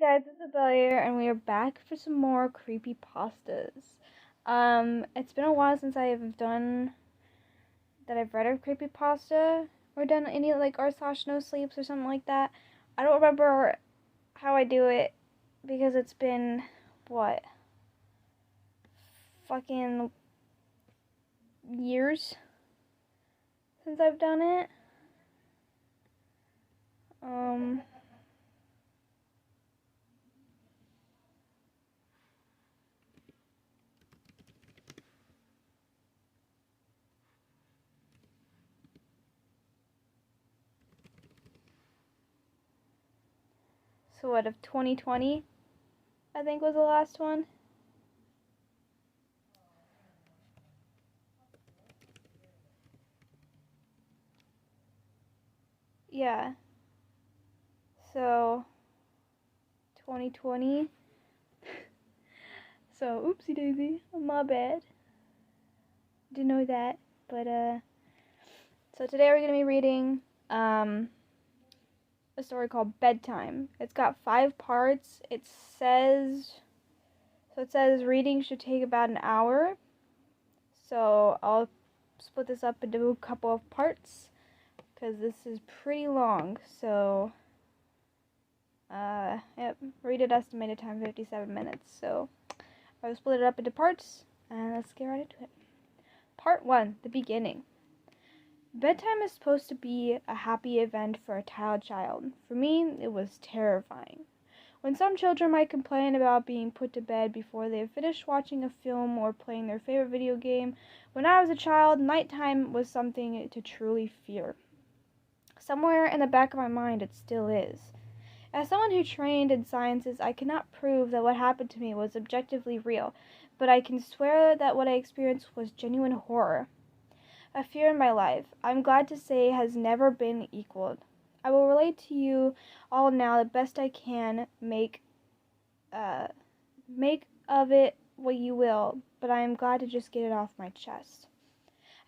Guys, it's Abel here, and we are back for some more creepypastas. It's been a while since I've read a creepypasta or done any like r/no sleeps or something like that. I don't remember how I do it because it's been what fucking years since I've done it. So what, of 2020, I think was the last one. Yeah. So 2020. So oopsie daisy, my bad. Didn't know that, but so today we're gonna be reading a story called Bedtime. It's got 5 parts. It says reading should take about an hour. So I'll split this up into a couple of parts because this is pretty long. So yep, rated estimated time 57 minutes. So I'll split it up into parts and let's get right into it. Part 1, the beginning. Bedtime is supposed to be a happy event for a child. For me, it was terrifying. When some children might complain about being put to bed before they have finished watching a film or playing their favorite video game, when I was a child, nighttime was something to truly fear. Somewhere in the back of my mind, it still is. As someone who trained in sciences, I cannot prove that what happened to me was objectively real, but I can swear that what I experienced was genuine horror. A fear in my life, I'm glad to say, has never been equaled. I will relate to you all now the best I can, make of it what you will, but I am glad to just get it off my chest.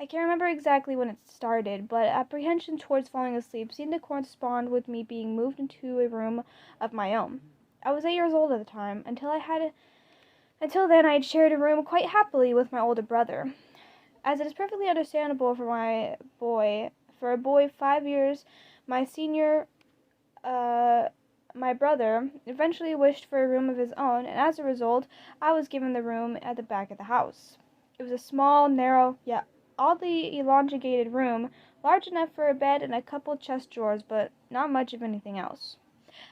I can't remember exactly when it started, but apprehension towards falling asleep seemed to correspond with me being moved into a room of my own. I was 8 years old at the time. Until then I had shared a room quite happily with my older brother. As it is perfectly understandable for a boy 5 years my senior, my brother eventually wished for a room of his own, and as a result, I was given the room at the back of the house. It was a small, narrow, yet oddly elongated room, large enough for a bed and a couple chest drawers, but not much of anything else.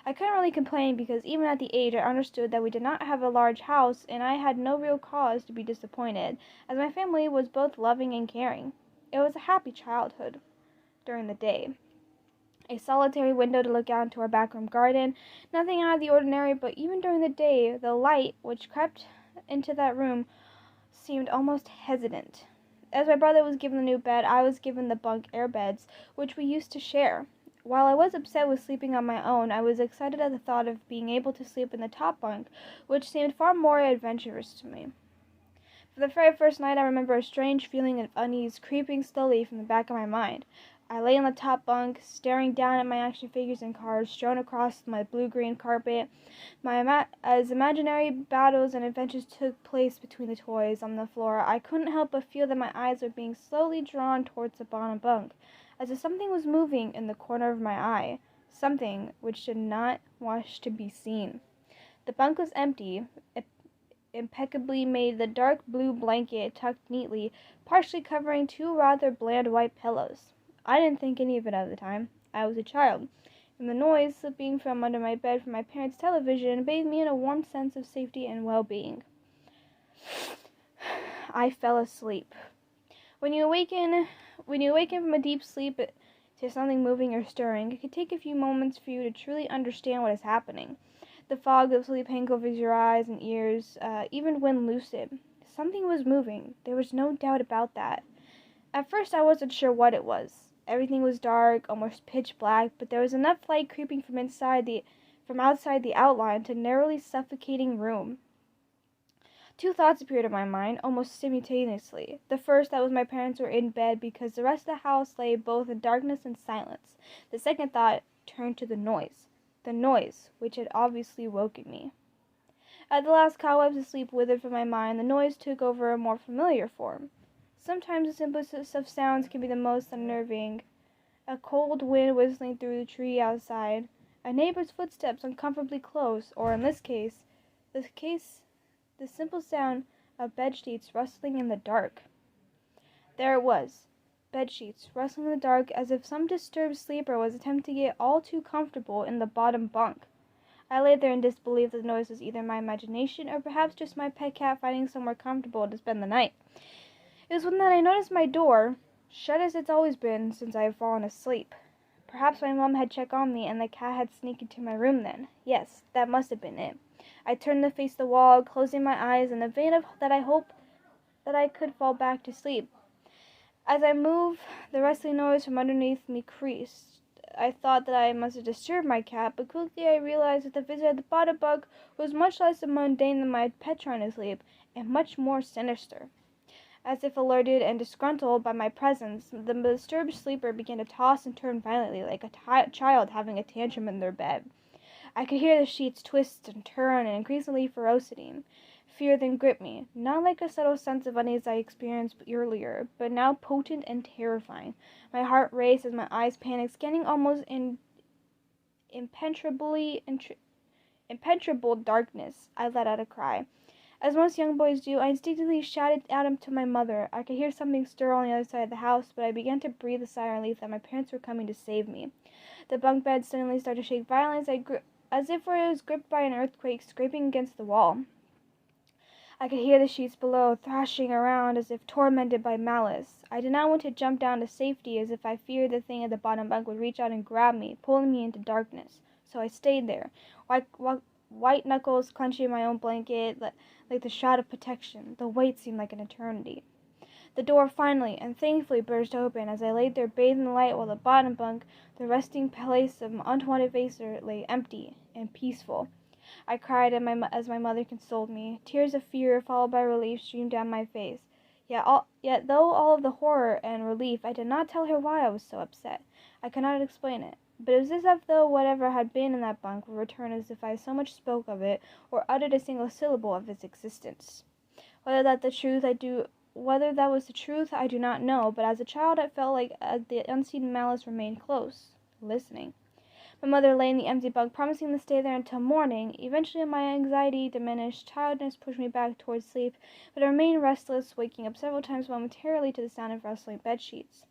I couldn't really complain because even at the age I understood that we did not have a large house, and I had no real cause to be disappointed, as my family was both loving and caring. It was a happy childhood. During the day, a solitary window to look out into our back room garden, nothing out of the ordinary, but even during the day, the light which crept into that room seemed almost hesitant. As my brother was given the new bed, I was given the bunk air beds, which we used to share. While I was upset with sleeping on my own, I was excited at the thought of being able to sleep in the top bunk, which seemed far more adventurous to me. For the very first night, I remember a strange feeling of unease creeping slowly from the back of my mind. I lay on the top bunk, staring down at my action figures and cards strewn across my blue-green carpet. As imaginary battles and adventures took place between the toys on the floor, I couldn't help but feel that my eyes were being slowly drawn towards the bottom bunk, as if something was moving in the corner of my eye, something which did not wish to be seen. The bunk was empty, impeccably made, the dark blue blanket tucked neatly, partially covering 2 rather bland white pillows. I didn't think any of it at the time. I was a child, and the noise slipping from under my bed from my parents' television bathed me in a warm sense of safety and well-being. I fell asleep. When you awaken from a deep sleep to something moving or stirring, it can take a few moments for you to truly understand what is happening. The fog of sleep hangs over your eyes and ears, even when lucid. Something was moving. There was no doubt about that. At first, I wasn't sure what it was. Everything was dark, almost pitch black, but there was enough light creeping from outside the outline to narrowly suffocating room. 2 thoughts appeared in my mind, almost simultaneously. The first, that was my parents were in bed because the rest of the house lay both in darkness and silence. The second thought turned to the noise. the noise, which had obviously woken me. As the last cobwebs of sleep withered from my mind, the noise took over a more familiar form. Sometimes the simplest of sounds can be the most unnerving. A cold wind whistling through the tree outside, a neighbor's footsteps uncomfortably close, or in this case, the simple sound of bedsheets rustling in the dark. There it was, bedsheets rustling in the dark, as if some disturbed sleeper was attempting to get all too comfortable in the bottom bunk. I lay there in disbelief that the noise was either my imagination or perhaps just my pet cat finding somewhere comfortable to spend the night. It was when that I noticed my door, shut as it's always been since I have fallen asleep. Perhaps my mom had checked on me and the cat had sneaked into my room then. Yes, that must have been it. I turned to face the wall, closing my eyes in the vein of that I hope that I could fall back to sleep. As I moved, the rustling noise from underneath me increased. I thought that I must have disturbed my cat, but quickly I realized that the visit at the bottom bunk was much less mundane than my pet trying to sleep, and much more sinister. As if alerted and disgruntled by my presence, the disturbed sleeper began to toss and turn violently like a child having a tantrum in their bed. I could hear the sheets twist and turn in increasingly ferocity. Fear then gripped me, not like a subtle sense of unease I experienced earlier, but now potent and terrifying. My heart raced as my eyes panicked, scanning almost impenetrable darkness. I let out a cry. As most young boys do, I instinctively shouted out to my mother. I could hear something stir on the other side of the house, but I began to breathe a sigh of relief that my parents were coming to save me. The bunk bed suddenly started to shake violently as if it was gripped by an earthquake, scraping against the wall. I could hear the sheets below thrashing around as if tormented by malice. I did not want to jump down to safety, as if I feared the thing at the bottom bunk would reach out and grab me, pulling me into darkness. So I stayed there, white knuckles clenching my own blanket like the shroud of protection. The wait seemed like an eternity. The door finally and thankfully burst open as I laid there bathed in the light, while the bottom bunk, the resting place of my unwanted visitor, lay empty and peaceful. I cried as my mother consoled me. Tears of fear followed by relief streamed down my face. Yet though all of the horror and relief, I did not tell her why I was so upset. I could not explain it. But it was as if though whatever had been in that bunk would return as if I so much spoke of it or uttered a single syllable of its existence. Whether that was the truth, I do not know, but as a child I felt like the unseen malice remained close, listening. My mother lay in the empty bunk, promising to stay there until morning. Eventually my anxiety diminished, tiredness pushed me back towards sleep, but I remained restless, waking up several times momentarily to the sound of rustling bedsheets.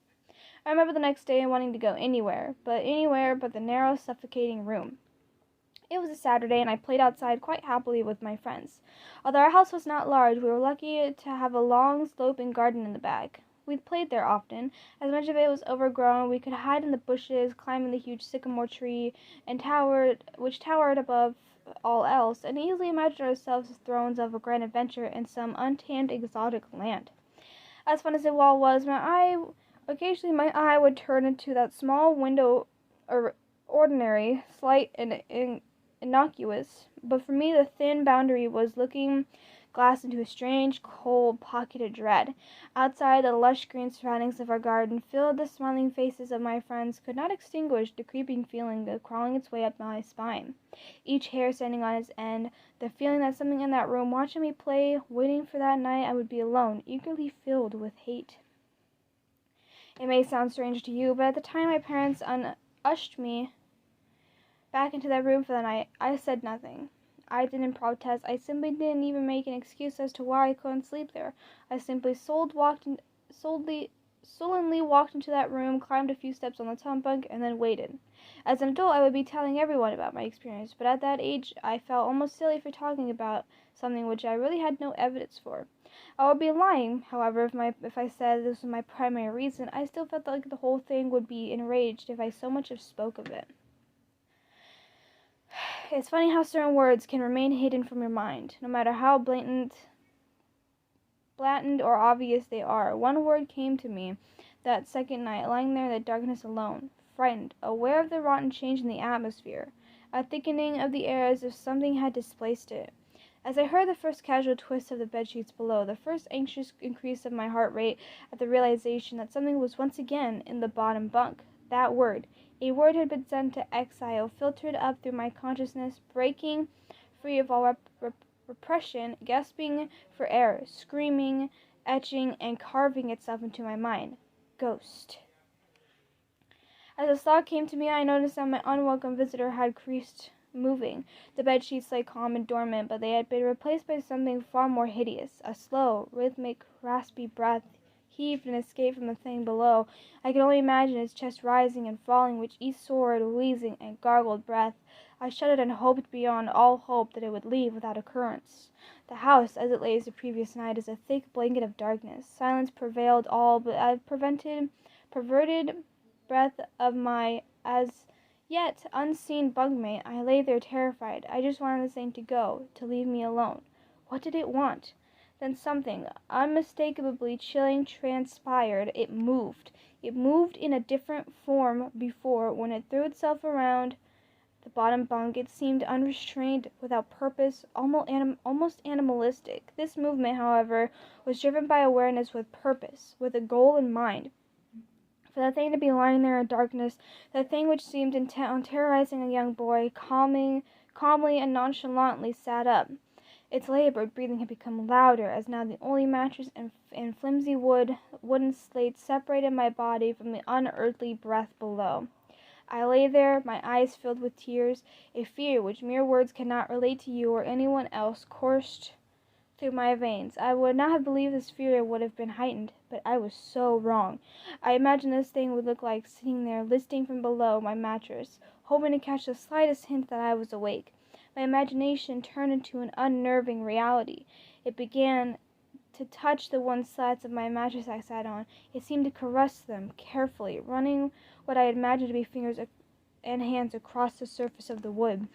I remember the next day wanting to go anywhere but the narrow, suffocating room. It was a Saturday, and I played outside quite happily with my friends. Although our house was not large, we were lucky to have a long, sloping garden in the back. We played there often, as much of it was overgrown. We could hide in the bushes, climb the huge sycamore tree, which towered above all else, and easily imagine ourselves as thrones of a grand adventure in some untamed exotic land. As fun as it all was, occasionally my eye would turn into that small window, ordinary, slight, and innocuous, but for me the thin boundary was looking glass into a strange, cold pocket of dread. Outside, the lush green surroundings of our garden, filled the smiling faces of my friends, could not extinguish the creeping feeling of crawling its way up my spine, each hair standing on its end, the feeling that something in that room watching me play, waiting for that night I would be alone, eagerly filled with hate. It may sound strange to you, but at the time my parents ushered me back into that room for the night, I said nothing. I didn't protest. I simply didn't even make an excuse as to why I couldn't sleep there. I simply sullenly walked into that room, climbed a few steps on the top bunk, and then waited. As an adult, I would be telling everyone about my experience, but at that age, I felt almost silly for talking about something which I really had no evidence for. I would be lying, however, if I said this was my primary reason. I still felt like the whole thing would be enraged if I so much as spoke of it. It's funny how certain words can remain hidden from your mind, no matter how blatant or obvious they are. One word came to me that second night, lying there in the darkness alone, frightened, aware of the rotten change in the atmosphere, a thickening of the air as if something had displaced it. As I heard the first casual twist of the bedsheets below, the first anxious increase of my heart rate at the realization that something was once again in the bottom bunk, That word. A word had been sent to exile, filtered up through my consciousness, breaking free of all repression, gasping for air, screaming, etching, and carving itself into my mind. Ghost. As the thought came to me, I noticed that my unwelcome visitor had ceased moving. The bed sheets lay calm and dormant, but they had been replaced by something far more hideous. A slow, rhythmic, raspy breath heaved and escaped from the thing below. I could only imagine its chest rising and falling, with each sword, wheezing, and gargled breath. I shuddered and hoped beyond all hope that it would leave without occurrence. The house, as it lay the previous night, is a thick blanket of darkness. Silence prevailed all but I perverted breath of my as yet unseen bunkmate. I lay there terrified. I just wanted this thing to go, to leave me alone. What did it want? Then something unmistakably chilling transpired. It moved. It moved in a different form before. When it threw itself around the bottom bunk, it seemed unrestrained, without purpose, almost animalistic. This movement, however, was driven by awareness with purpose, with a goal in mind. For that thing to be lying there in darkness, that thing which seemed intent on terrorizing a young boy, calmly and nonchalantly sat up. Its labored breathing had become louder, as now the only mattress and flimsy wooden slate separated my body from the unearthly breath below. I lay there, my eyes filled with tears. A fear which mere words cannot relate to you or anyone else coursed through my veins. I would not have believed this fear would have been heightened, but I was so wrong. I imagined this thing would look like, sitting there, listening from below my mattress, hoping to catch the slightest hint that I was awake. My imagination turned into an unnerving reality. It began to touch the one slats of my mattress I sat on. It seemed to caress them carefully, running what I imagined to be fingers and hands across the surface of the wood.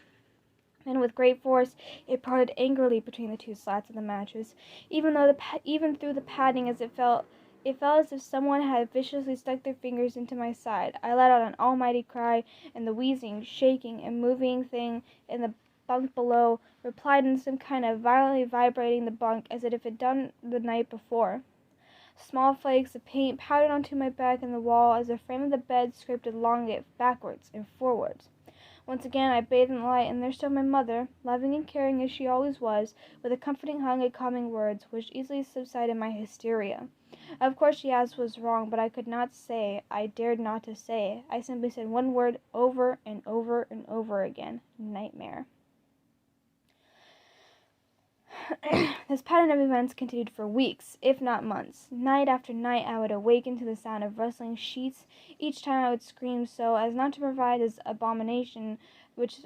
Then, with great force, it prodded angrily between the two slats of the mattress. Even through the padding, as it felt as if someone had viciously stuck their fingers into my side. I let out an almighty cry, and the wheezing, shaking, and moving thing in the bunk below replied in some kind of violently vibrating the bunk as if it had done the night before. Small flakes of paint powdered onto my back and the wall as the frame of the bed scraped along it, backwards and forwards. Once again I bathed in the light, and there stood my mother, loving and caring as she always was, with a comforting hug and calming words, which easily subsided my hysteria. Of course she asked what was wrong, but I could not say, I dared not to say. I simply said one word over and over and over again: nightmare. This pattern of events continued for weeks, if not months. Night after night I would awaken to the sound of rustling sheets. Each time I would scream so as not to provide this abomination, which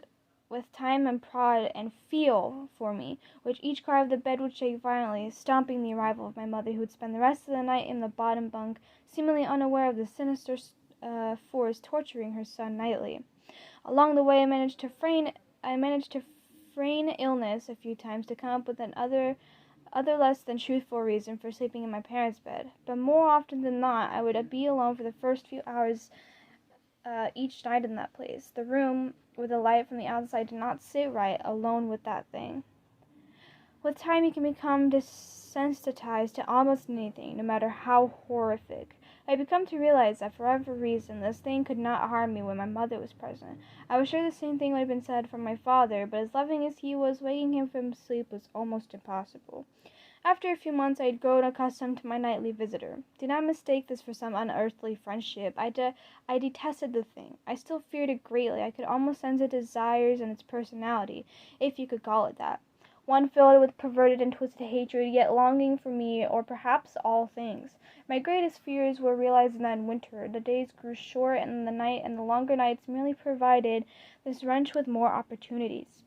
with time and prod and feel for me, which each cry of the bed would shake violently, stopping the arrival of my mother, who would spend the rest of the night in the bottom bunk, seemingly unaware of the sinister force torturing her son nightly. Along the way I managed to feign illness a few times to come up with other less than truthful reason for sleeping in my parents' bed. But more often than not, I would be alone for the first few hours each night in that place. The room, with the light from the outside, did not sit right, alone with that thing. With time, you can become desensitized to almost anything, no matter how horrific. I had become to realize that for whatever reason, this thing could not harm me when my mother was present. I was sure the same thing would have been said from my father, but as loving as he was, waking him from sleep was almost impossible. After a few months, I had grown accustomed to my nightly visitor. Do not mistake this for some unearthly friendship. I detested the thing. I still feared it greatly. I could almost sense its desires and its personality, if you could call it that. One filled with perverted and twisted hatred, yet longing for me, or perhaps all things. My greatest fears were realized in that winter. The days grew short, and the longer nights merely provided this wrench with more opportunities.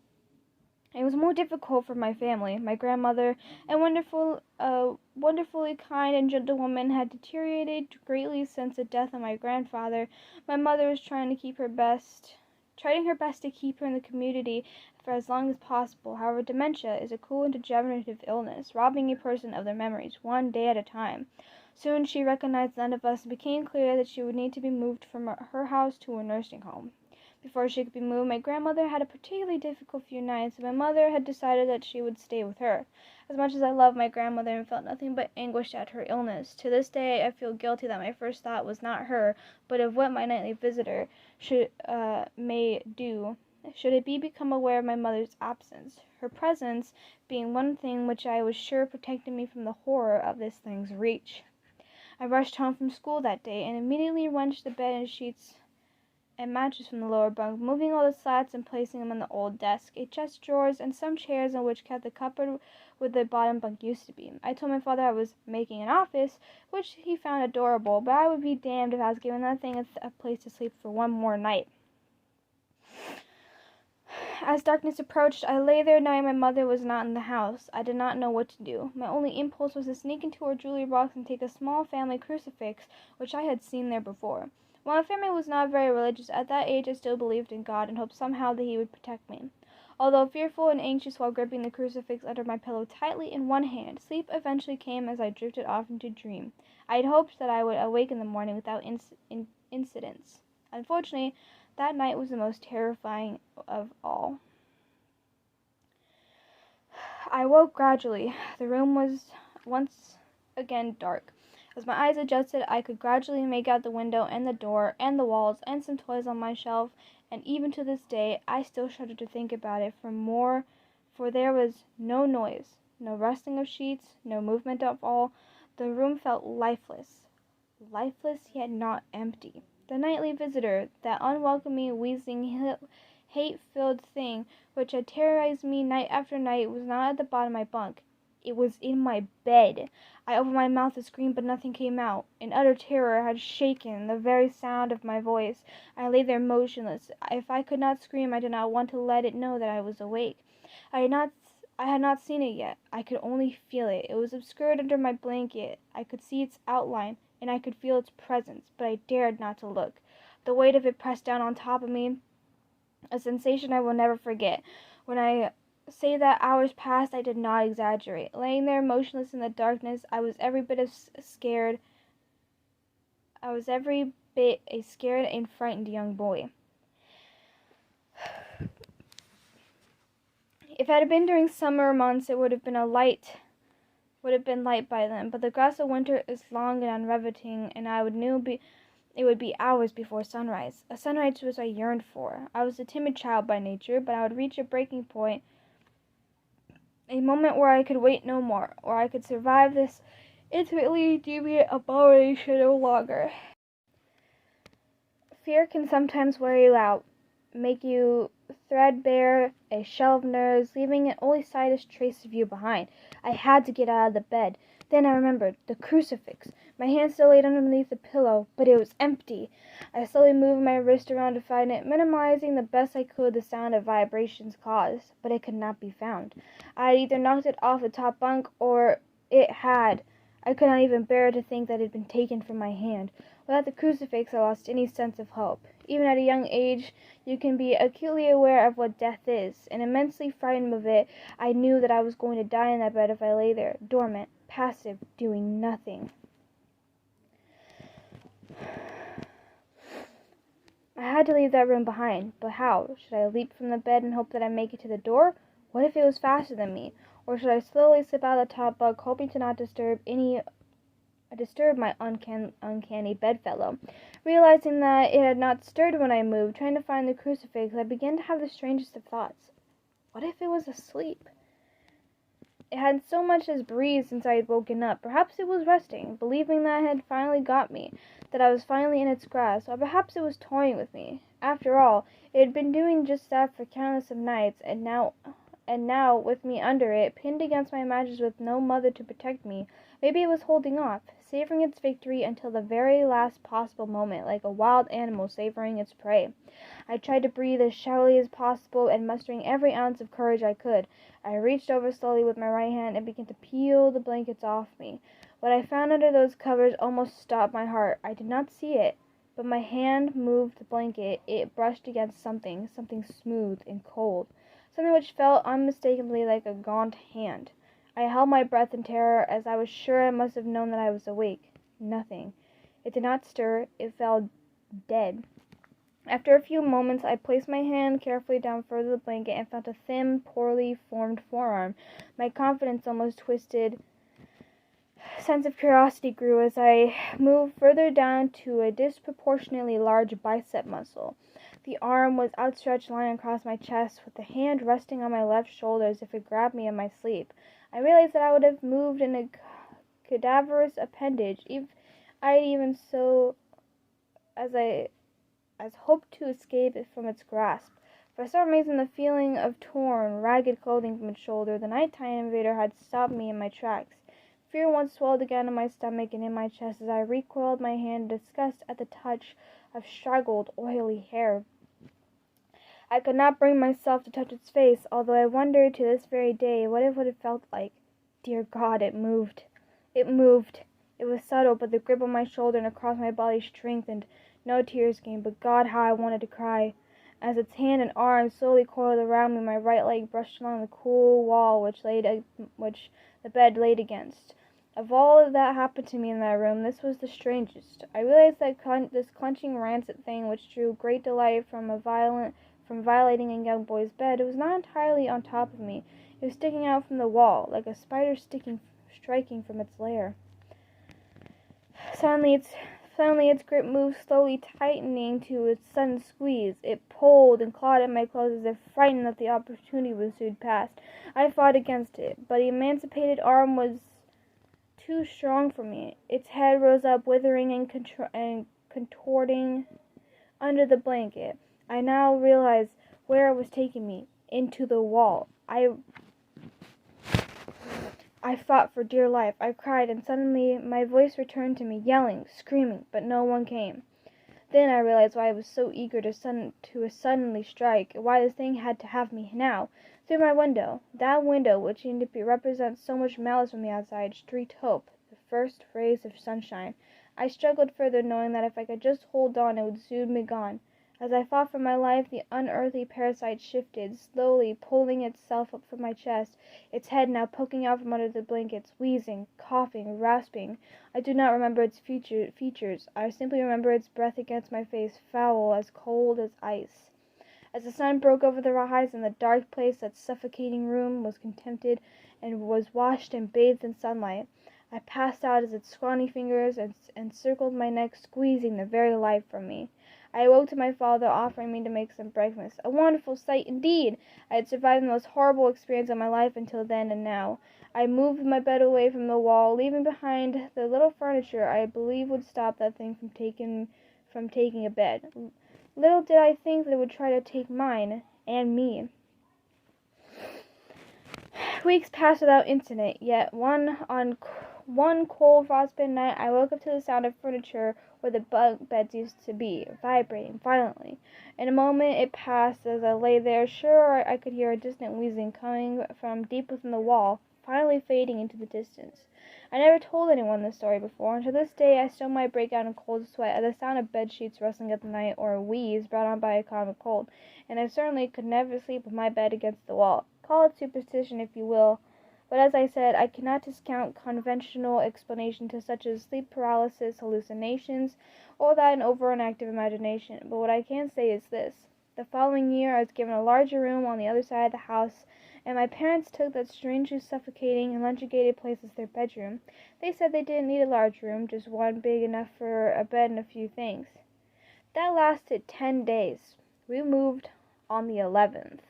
It was more difficult for my family. My grandmother, a wonderfully kind and gentle woman, had deteriorated greatly since the death of my grandfather. My mother was trying her best to keep her in the community for as long as possible. However, dementia is a cruel and degenerative illness, robbing a person of their memories, one day at a time. Soon she recognized none of us, and became clear that she would need to be moved from her house to a nursing home. Before she could be moved, my grandmother had a particularly difficult few nights, and my mother had decided that she would stay with her. As much as I loved my grandmother and felt nothing but anguish at her illness, to this day I feel guilty that my first thought was not her, but of what my nightly visitor may do should it become aware of my mother's absence, her presence being one thing which I was sure protected me from the horror of this thing's reach. I rushed home from school that day and immediately wrenched the bed and sheets and mattress from the lower bunk, moving all the slats and placing them on the old desk, a chest of drawers, and some chairs in which kept the cupboard where the bottom bunk used to be. I told my father I was making an office, which he found adorable, but I would be damned if I was giving that thing a place to sleep for one more night. As darkness approached, I lay there knowing my mother was not in the house. I did not know what to do. My only impulse was to sneak into her jewelry box and take a small family crucifix, which I had seen there before. While my family was not very religious, at that age I still believed in God and hoped somehow that He would protect me. Although fearful and anxious while gripping the crucifix under my pillow tightly in one hand, sleep eventually came as I drifted off into dream. I had hoped that I would awake in the morning without incidents. Unfortunately, that night was the most terrifying of all. I woke gradually. The room was once again dark. As my eyes adjusted, I could gradually make out the window and the door and the walls and some toys on my shelf, and even to this day I still shudder to think about it, for there was no noise, no rustling of sheets, no movement at all. The room felt lifeless yet not empty. The nightly visitor, that unwelcoming, wheezing, hate-filled thing which had terrorized me night after night, was not at the bottom of my bunk. It was in my bed. I opened my mouth to scream, but nothing came out. In utter terror had shaken the very sound of my voice. I lay there motionless. If I could not scream, I did not want to let it know that I was awake. I had not seen it yet. I could only feel it. It was obscured under my blanket. I could see its outline, and I could feel its presence, but I dared not to look. The weight of it pressed down on top of me, a sensation I will never forget. When I say that hours passed, I did not exaggerate. Laying there motionless in the darkness, I was every bit a scared and frightened young boy. If it had been during summer months, it would have been light by then, but the grass of winter is long and unrelenting, and it would be hours before sunrise, a sunrise which I yearned for. I was a timid child by nature, but I would reach a breaking point, a moment where I could wait no more, or I could survive this intimately deviant abomination no longer. Fear can sometimes wear you out, make you threadbare, a shell of nerves, leaving an only slightest trace of you behind. I had to get out of the bed. Then I remembered the crucifix. My hand still laid underneath the pillow, but it was empty. I slowly moved my wrist around to find it, minimizing the best I could the sound of vibrations caused, but it could not be found. I had either knocked it off the top bunk, or it had. I could not even bear to think that it had been taken from my hand. Without the crucifix, I lost any sense of hope. Even at a young age, you can be acutely aware of what death is, and immensely frightened of it, I knew that I was going to die in that bed if I lay there, dormant, passive, doing nothing. I had to leave that room behind, but how? Should I leap from the bed and hope that I make it to the door? What if it was faster than me? Or should I slowly slip out of the top bunk, hoping to not disturb my uncanny bedfellow? Realizing that it had not stirred when I moved, trying to find the crucifix, I began to have the strangest of thoughts. What if it was asleep? It had so much as breathed since I had woken up. Perhaps it was resting, believing that it had finally got me, that I was finally in its grasp, or perhaps it was toying with me. After all, it had been doing just that for countless of nights, and now, with me under it, pinned against my mattress with no mother to protect me, maybe it was holding off, savoring its victory until the very last possible moment, like a wild animal savoring its prey. I tried to breathe as shallowly as possible, and mustering every ounce of courage I could, I reached over slowly with my right hand and began to peel the blankets off me. What I found under those covers almost stopped my heart. I did not see it, but my hand moved the blanket. It brushed against something smooth and cold, something which felt unmistakably like a gaunt hand. I held my breath in terror, as I was sure it must have known that I was awake. Nothing. It did not stir. It fell dead. After a few moments, I placed my hand carefully down further the blanket and felt a thin, poorly formed forearm. My confidence almost twisted. Sense of curiosity grew as I moved further down to a disproportionately large bicep muscle. The arm was outstretched, lying across my chest, with the hand resting on my left shoulder as if it grabbed me in my sleep. I realized that I would have moved in a cadaverous appendage, if I had even so as hoped to escape it from its grasp. For some reason, the feeling of torn, ragged clothing from its shoulder, the nighttime invader, had stopped me in my tracks. Fear once swelled again in my stomach and in my chest as I recoiled my hand in disgust at the touch of straggled, oily hair. I could not bring myself to touch its face, although I wondered to this very day what it would have felt like. Dear God, it moved. It moved. It was subtle, but the grip on my shoulder and across my body strengthened. No tears came, but God, how I wanted to cry. As its hand and arm slowly coiled around me, my right leg brushed along the cool wall which the bed laid against. Of all that happened to me in that room, this was the strangest. I realized that this clenching, rancid thing, which drew great delight from violating a young boy's bed, it was not entirely on top of me. It was sticking out from the wall, like a spider striking from its lair. Suddenly its grip moved, slowly tightening to its sudden squeeze. It pulled and clawed at my clothes as if frightened that the opportunity would soon pass. I fought against it, but the emancipated arm was too strong for me. Its head rose up, withering and contorting under the blanket. I now realized where it was taking me, into the wall. I fought for dear life. I cried, and suddenly my voice returned to me, yelling, screaming, but no one came. Then I realized why I was so eager to suddenly strike, why this thing had to have me now. Through my window, that window which seemed to represent so much malice from the outside, streaked hope, the first rays of sunshine. I struggled further, knowing that if I could just hold on, it would soon be gone. As I fought for my life, the unearthly parasite shifted, slowly pulling itself up from my chest, its head now poking out from under the blankets, wheezing, coughing, rasping. I do not remember its features. I simply remember its breath against my face, foul, as cold as ice. As the sun broke over the horizon, the dark place, that suffocating room, was contemplated and was washed and bathed in sunlight. I passed out as its scrawny fingers encircled my neck, squeezing the very life from me. I awoke to my father offering me to make some breakfast. A wonderful sight indeed! I had survived the most horrible experience of my life until then, and now I moved my bed away from the wall, leaving behind the little furniture I believed would stop that thing from taking a bed. Little did I think that it would try to take mine and me. Weeks passed without incident, yet on one cold frostbitten night I woke up to the sound of furniture where the bunk beds used to be, vibrating violently. In a moment it passed. As I lay there, sure I could hear a distant wheezing coming from deep within the wall, finally fading into the distance. I never told anyone this story before, and to this day I still might break out in cold sweat at the sound of bed sheets rustling at the night, or a wheeze brought on by a common cold, and I certainly could never sleep with my bed against the wall. Call it superstition if you will, but as I said, I cannot discount conventional explanations to such as sleep paralysis, hallucinations, or that an over-active imagination. But what I can say is this. The following year I was given a larger room on the other side of the house, and my parents took that strangely suffocating and elongated place as their bedroom. They said they didn't need a large room, just one big enough for a bed and a few things. That lasted 10 days. We moved on the 11th.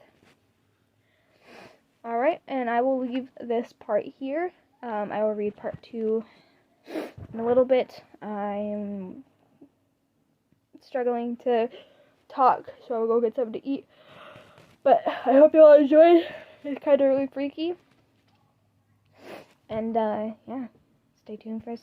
Alright, and I will leave this part here. I will read part 2 in a little bit. I am struggling to talk, so I'll go get something to eat. But I hope you all enjoyed. It's kind of really freaky. And, yeah, stay tuned for us.